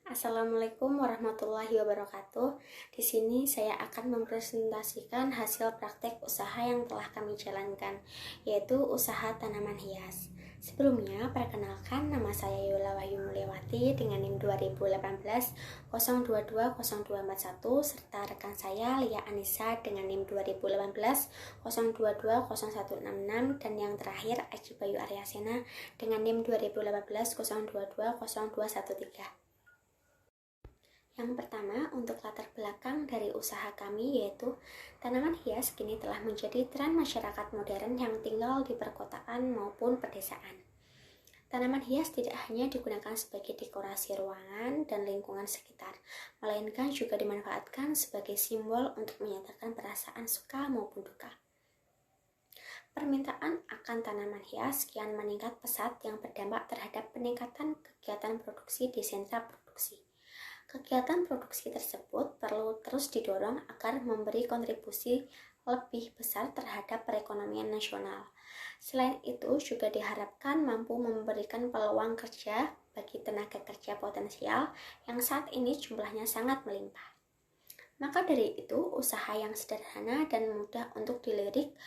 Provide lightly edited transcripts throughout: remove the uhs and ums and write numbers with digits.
Assalamualaikum warahmatullahi wabarakatuh. Di sini saya akan mempresentasikan hasil praktek usaha yang telah kami jalankan, yaitu usaha tanaman hias. Sebelumnya, perkenalkan, nama saya Yola Wahyu Mulyawati dengan NIM 2018 0220241 serta rekan saya Lia Anissa dengan NIM 2018 0220166 dan yang terakhir Aji Bayu Aryasena dengan NIM 2018 0220213. Yang pertama, untuk latar belakang dari usaha kami yaitu tanaman hias kini telah menjadi tren masyarakat modern yang tinggal di perkotaan maupun pedesaan. Tanaman hias tidak hanya digunakan sebagai dekorasi ruangan dan lingkungan sekitar, melainkan juga dimanfaatkan sebagai simbol untuk menyatakan perasaan suka maupun duka. Permintaan akan tanaman hias kian meningkat pesat yang berdampak terhadap peningkatan kegiatan produksi di sentra produksi. Kegiatan produksi tersebut perlu terus didorong agar memberi kontribusi lebih besar terhadap perekonomian nasional. Selain itu, juga diharapkan mampu memberikan peluang kerja bagi tenaga kerja potensial yang saat ini jumlahnya sangat melimpah. Maka dari itu, usaha yang sederhana dan mudah untuk dilirik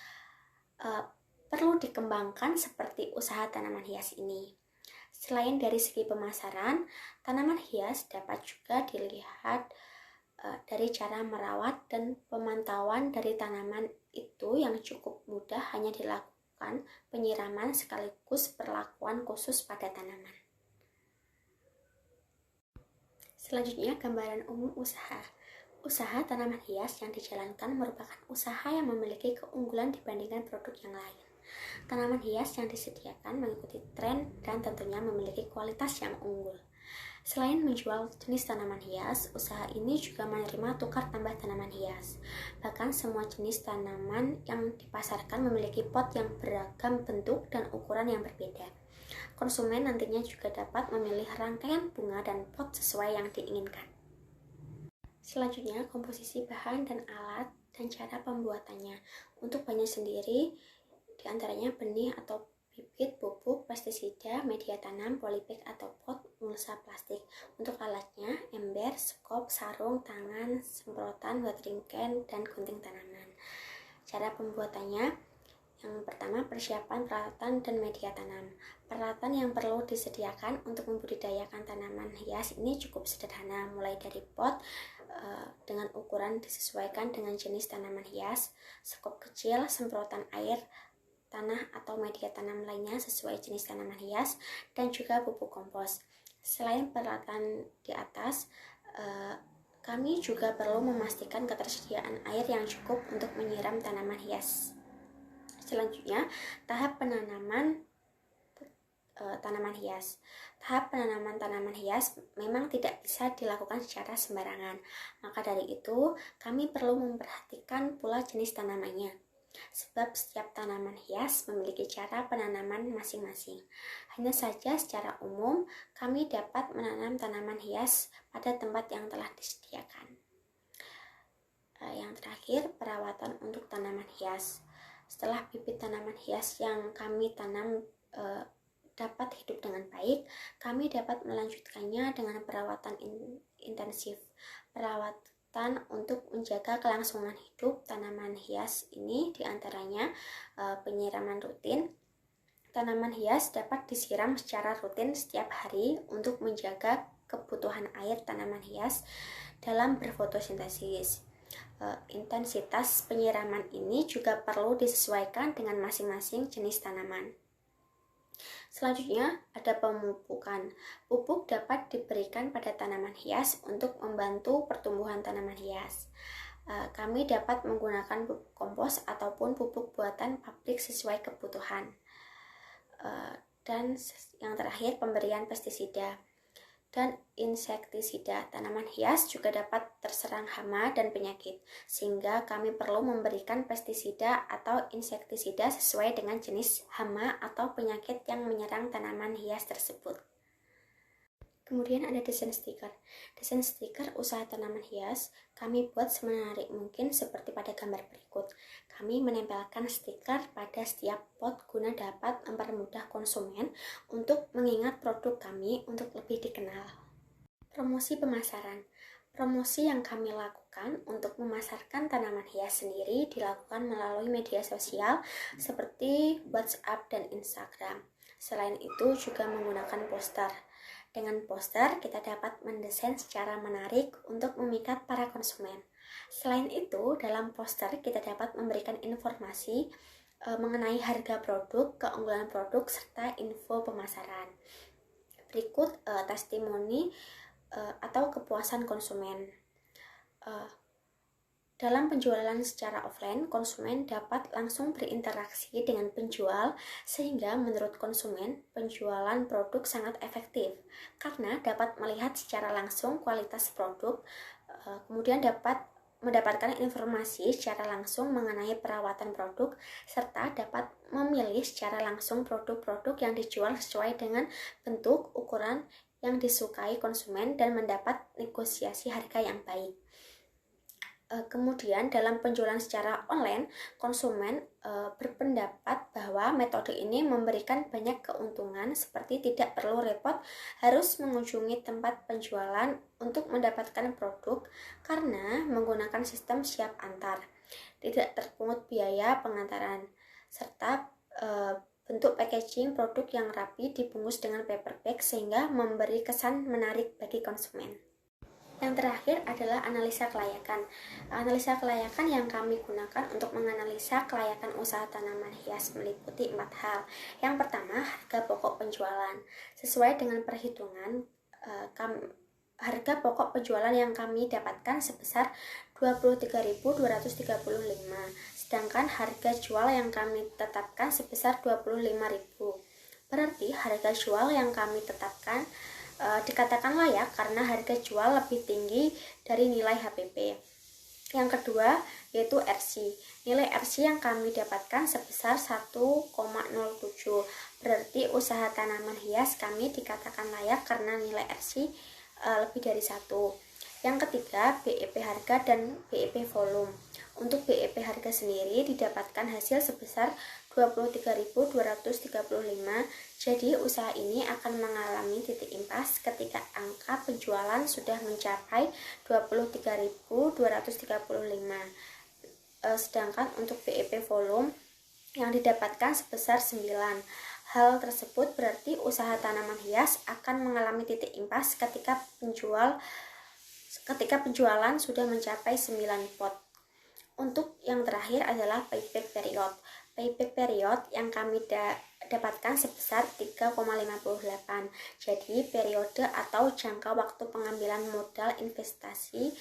perlu dikembangkan seperti usaha tanaman hias ini. Selain dari segi pemasaran, tanaman hias dapat juga dilihat dari cara merawat dan pemantauan dari tanaman itu yang cukup mudah, hanya dilakukan penyiraman sekaligus perlakuan khusus pada tanaman. Selanjutnya, gambaran umum usaha. Usaha tanaman hias yang dijalankan merupakan usaha yang memiliki keunggulan dibandingkan produk yang lain. Tanaman hias yang disediakan mengikuti tren dan tentunya memiliki kualitas yang unggul. Selain menjual jenis tanaman hias, usaha ini juga menerima tukar tambah tanaman hias. Bahkan semua jenis tanaman yang dipasarkan memiliki pot yang beragam bentuk dan ukuran yang berbeda. Konsumen nantinya juga dapat memilih rangkaian bunga dan pot sesuai yang diinginkan. Selanjutnya, komposisi bahan dan alat dan cara pembuatannya. Untuk bahannya sendiri, di antaranya benih atau bibit, pupuk, pestisida, media tanam, polybag atau pot, mulsa plastik. Untuk alatnya, ember, skop, sarung, tangan, semprotan, watering can, dan gunting tanaman. Cara pembuatannya, yang pertama, persiapan peralatan dan media tanam. Peralatan yang perlu disediakan untuk membudidayakan tanaman hias ini cukup sederhana, mulai dari pot dengan ukuran disesuaikan dengan jenis tanaman hias, skop kecil, semprotan air, tanah atau media tanam lainnya sesuai jenis tanaman hias, dan juga pupuk kompos. Selain peralatan di atas, kami juga perlu memastikan ketersediaan air yang cukup untuk menyiram tanaman hias. Selanjutnya, tahap penanaman tanaman hias. Tahap penanaman tanaman hias memang tidak bisa dilakukan secara sembarangan. Maka dari itu, kami perlu memperhatikan pula jenis tanamannya. Sebab setiap tanaman hias memiliki cara penanaman masing-masing. Hanya saja secara umum, kami dapat menanam tanaman hias pada tempat yang telah disediakan. Yang terakhir, perawatan untuk tanaman hias. Setelah bibit tanaman hias yang kami tanam dapat hidup dengan baik, kami dapat melanjutkannya dengan perawatan intensif. Perawatan untuk menjaga kelangsungan hidup tanaman hias ini diantaranya penyiraman rutin. Tanaman hias dapat disiram secara rutin setiap hari untuk menjaga kebutuhan air tanaman hias dalam berfotosintesis. Intensitas penyiraman ini juga perlu disesuaikan dengan masing-masing jenis tanaman. Selanjutnya, ada pemupukan. Pupuk dapat diberikan pada tanaman hias untuk membantu pertumbuhan tanaman hias. Kami dapat menggunakan pupuk kompos ataupun pupuk buatan pabrik sesuai kebutuhan. Dan yang terakhir, pemberian pestisida dan insektisida. Tanaman hias juga dapat terserang hama dan penyakit, sehingga kami perlu memberikan pestisida atau insektisida sesuai dengan jenis hama atau penyakit yang menyerang tanaman hias tersebut. Kemudian ada desain stiker. Desain stiker usaha tanaman hias kami buat semenarik mungkin seperti pada gambar berikut. Kami menempelkan stiker pada setiap pot guna dapat mempermudah konsumen untuk mengingat produk kami untuk lebih dikenal. Promosi pemasaran. Promosi yang kami lakukan untuk memasarkan tanaman hias sendiri dilakukan melalui media sosial seperti WhatsApp dan Instagram. Selain itu juga menggunakan poster. Dengan poster, kita dapat mendesain secara menarik untuk memikat para konsumen. Selain itu, dalam poster kita dapat memberikan informasi mengenai harga produk, keunggulan produk, serta info pemasaran. Berikut testimoni atau kepuasan konsumen. Dalam penjualan secara offline, konsumen dapat langsung berinteraksi dengan penjual sehingga menurut konsumen, penjualan produk sangat efektif karena dapat melihat secara langsung kualitas produk, kemudian dapat mendapatkan informasi secara langsung mengenai perawatan produk, serta dapat memilih secara langsung produk-produk yang dijual sesuai dengan bentuk, ukuran yang disukai konsumen dan mendapat negosiasi harga yang baik. Kemudian dalam penjualan secara online, konsumen berpendapat bahwa metode ini memberikan banyak keuntungan seperti tidak perlu repot harus mengunjungi tempat penjualan untuk mendapatkan produk karena menggunakan sistem siap antar, tidak terpungut biaya pengantaran, serta bentuk packaging produk yang rapi dibungkus dengan paper bag sehingga memberi kesan menarik bagi konsumen. Yang terakhir adalah analisa kelayakan. Analisa kelayakan yang kami gunakan untuk menganalisa kelayakan usaha tanaman hias meliputi 4 hal. Yang pertama, harga pokok penjualan. Sesuai dengan perhitungan, harga pokok penjualan yang kami dapatkan sebesar 23.235, sedangkan harga jual yang kami tetapkan sebesar 25.000. Berarti harga jual yang kami tetapkan dikatakan layak karena harga jual lebih tinggi dari nilai HPP. Yang kedua yaitu RC. Nilai RC yang kami dapatkan sebesar 1,07. Berarti usaha tanaman hias kami dikatakan layak karena nilai RC lebih dari 1. Yang ketiga, BEP harga dan BEP volume. Untuk BEP harga sendiri didapatkan hasil sebesar 23.235. Jadi usaha ini akan mengalami titik impas ketika angka penjualan sudah mencapai 23.235. Sedangkan untuk BEP volume yang didapatkan sebesar 9. Hal tersebut berarti usaha tanaman hias akan mengalami titik impas ketika penjualan sudah mencapai 9 pot. Untuk yang terakhir adalah payback period. Payback period yang kami dapatkan sebesar 3,58. Jadi periode atau jangka waktu pengambilan modal investasi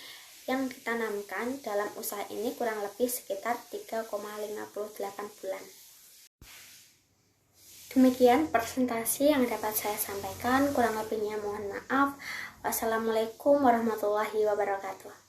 yang ditanamkan dalam usaha ini kurang lebih sekitar 3,58 bulan. Demikian presentasi yang dapat saya sampaikan, kurang lebihnya mohon maaf. Wassalamualaikum warahmatullahi wabarakatuh.